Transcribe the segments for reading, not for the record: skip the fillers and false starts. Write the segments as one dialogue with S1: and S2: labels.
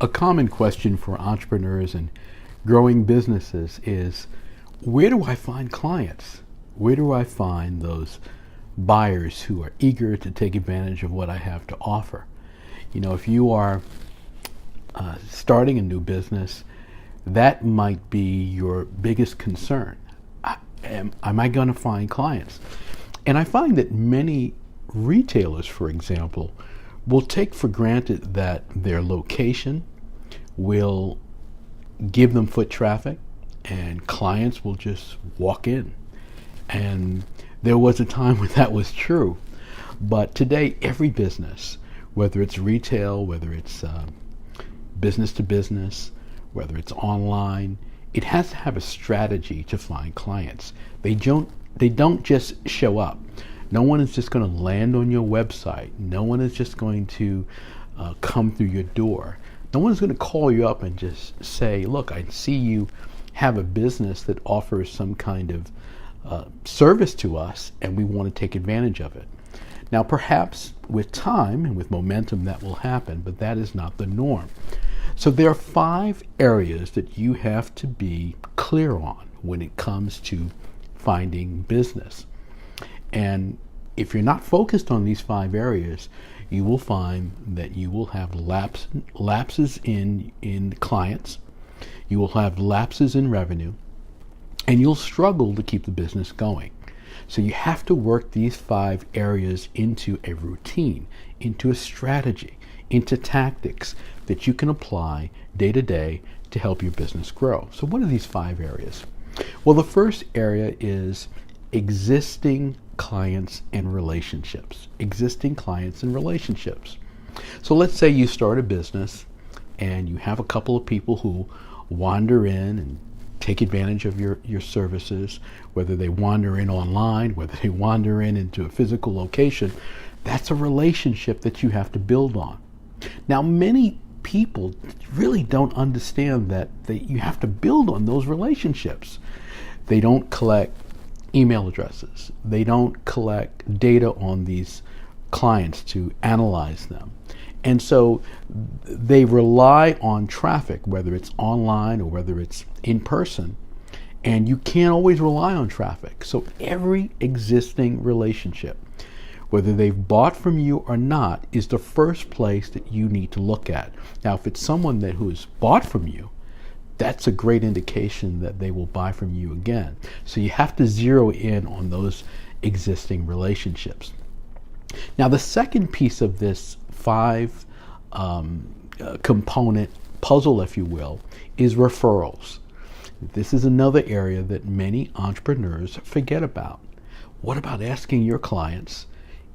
S1: A common question for entrepreneurs and growing businesses is, where do I find clients? Where do I find those buyers who are eager to take advantage of what I have to offer? You know, if you are starting a new business, that might be your biggest concern. Am I going to find clients? And I find that many retailers, for example, will take for granted that their location will give them foot traffic and clients will just walk in. And there was a time when that was true. But today, every business, whether it's retail, whether it's business to business, whether it's online, it has to have a strategy to find clients. They don't just show up. No one is just going to land on your website. No one is just going to come through your door. No one's going to call you up and just say, look, I see you have a business that offers some kind of service to us and we want to take advantage of it. Now, perhaps with time and with momentum that will happen, but that is not the norm. So there are 5 areas that you have to be clear on when it comes to finding business. And if you're not focused on these 5 areas, you will find that you will have lapses in clients, you will have lapses in revenue, and you'll struggle to keep the business going. So you have to work these 5 areas into a routine, into a strategy, into tactics that you can apply day to day to help your business grow. So what are these 5 areas? Well, the first area is existing clients and relationships. Existing clients and relationships. So let's say you start a business and you have a couple of people who wander in and take advantage of your services, whether they wander in online, whether they wander into a physical location. That's a relationship that you have to build on. Now, many people really don't understand that you have to build on those relationships. They don't collect email addresses. They don't collect data on these clients to analyze them. And so they rely on traffic, whether it's online or whether it's in person, and you can't always rely on traffic. So every existing relationship, whether they've bought from you or not, is the first place that you need to look at. Now, if it's someone who has bought from you, that's a great indication that they will buy from you again. So you have to zero in on those existing relationships. Now, the second piece of this 5 component puzzle, if you will, is referrals. This is another area that many entrepreneurs forget about. What about asking your clients,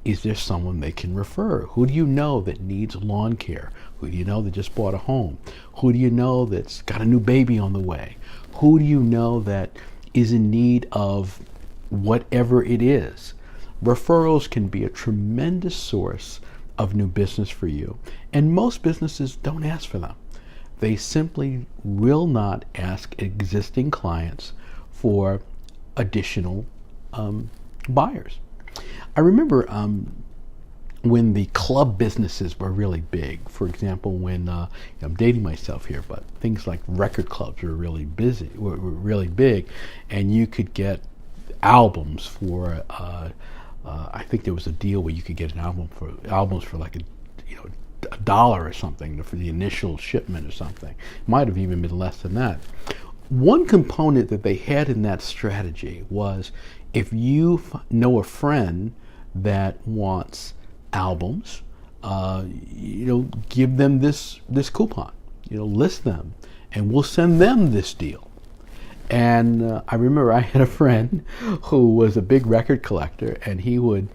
S1: is there someone they can refer? Who do you know that needs lawn care? Who do you know that just bought a home? Who do you know that's got a new baby on the way? Who do you know that is in need of whatever it is? Referrals can be a tremendous source of new business for you, and most businesses don't ask for them. They simply will not ask existing clients for additional buyers. I remember when the club businesses were really big. For example, when I'm dating myself here, but things like record clubs were really were really big, and you could get albums for. I think there was a deal where you could get albums for like $1 or something for the initial shipment or something. Might have even been less than that. One component that they had in that strategy was, if you know a friend that wants albums, give them this coupon, list them, and we'll send them this deal. And I remember I had a friend who was a big record collector, and he would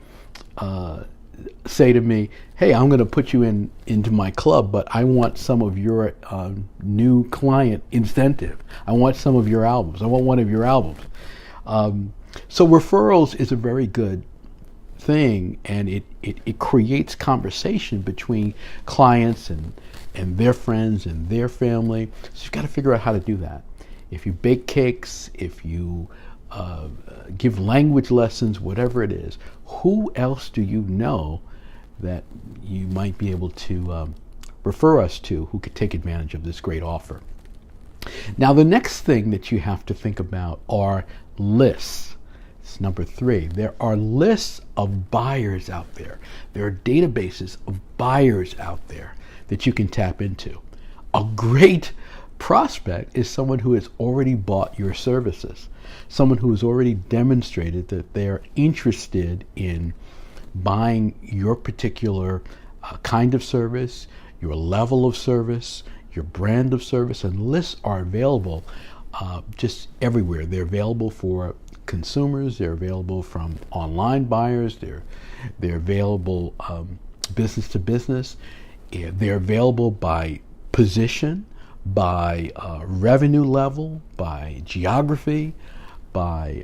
S1: say to me, hey, I'm going to put you into my club, but I want some of your new client incentive. I want some of your albums. I want one of your albums. So referrals is a very good thing, and it creates conversation between clients and their friends and their family. So you've got to figure out how to do that. If you bake cakes, if you give language lessons, whatever it is, who else do you know that you might be able to refer us to who could take advantage of this great offer. Now, the next thing that you have to think about are lists. It's number 3. There are lists of buyers out there. There are databases of buyers out there that you can tap into. A great prospect is someone who has already bought your services, someone who has already demonstrated that they are interested in buying your particular kind of service, your level of service, your brand of service. And lists are available just everywhere. They're available for consumers, they're available from online buyers, they're available business to business, they're available by position, by revenue level, by geography, by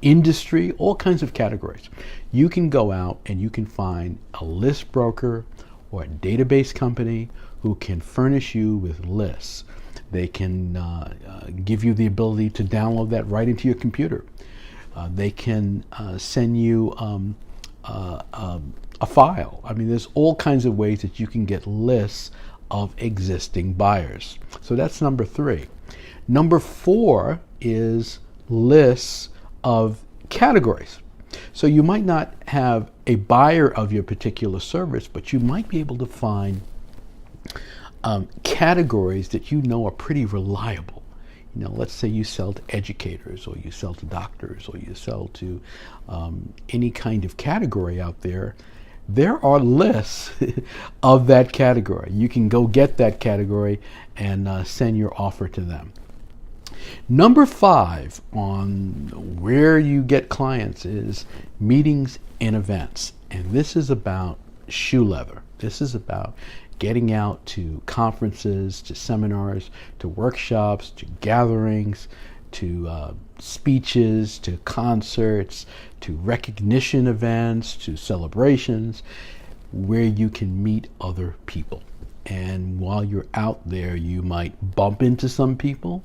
S1: industry, all kinds of categories. You can go out and you can find a list broker or a database company who can furnish you with lists. They can give you the ability to download that right into your computer. They can send you a file. I mean, there's all kinds of ways that you can get lists of existing buyers. So that's number 3. Number 4 is lists of categories. So you might not have a buyer of your particular service, but you might be able to find categories that you know are pretty reliable. You know, let's say you sell to educators, or you sell to doctors, or you sell to any kind of category out there. There are lists of that category. You can go get that category and send your offer to them. Number 5 on where you get clients is meetings and events. And this is about shoe leather. This is about getting out to conferences, to seminars, to workshops, to gatherings, to speeches, to concerts, to recognition events, to celebrations, where you can meet other people. And while you're out there, you might bump into some people,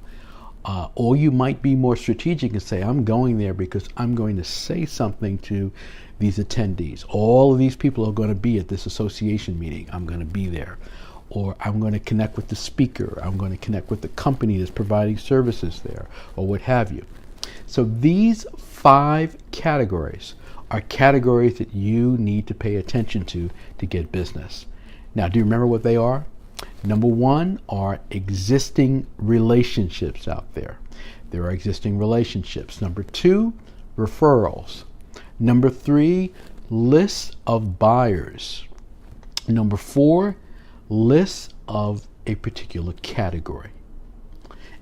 S1: or you might be more strategic and say, I'm going there because I'm going to say something to these attendees. All of these people are going to be at this association meeting. I'm going to be there. Or I'm going to connect with the speaker. I'm going to connect with the company that's providing services there, or what have you. So these 5 categories are categories that you need to pay attention to get business. Now, do you remember what they are? Number 1 are existing relationships out there. There are existing relationships. Number 2, referrals. Number 3, lists of buyers. Number 4, lists of a particular category.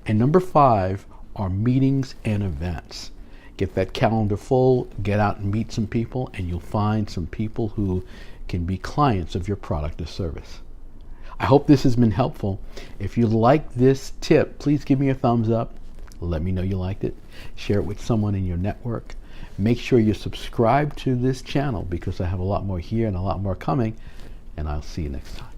S1: And number 5 are meetings and events. Get that calendar full, get out and meet some people, and you'll find some people who can be clients of your product or service. I hope this has been helpful. If you like this tip, please give me a thumbs up. Let me know you liked it. Share it with someone in your network. Make sure you subscribe to this channel because I have a lot more here and a lot more coming, and I'll see you next time.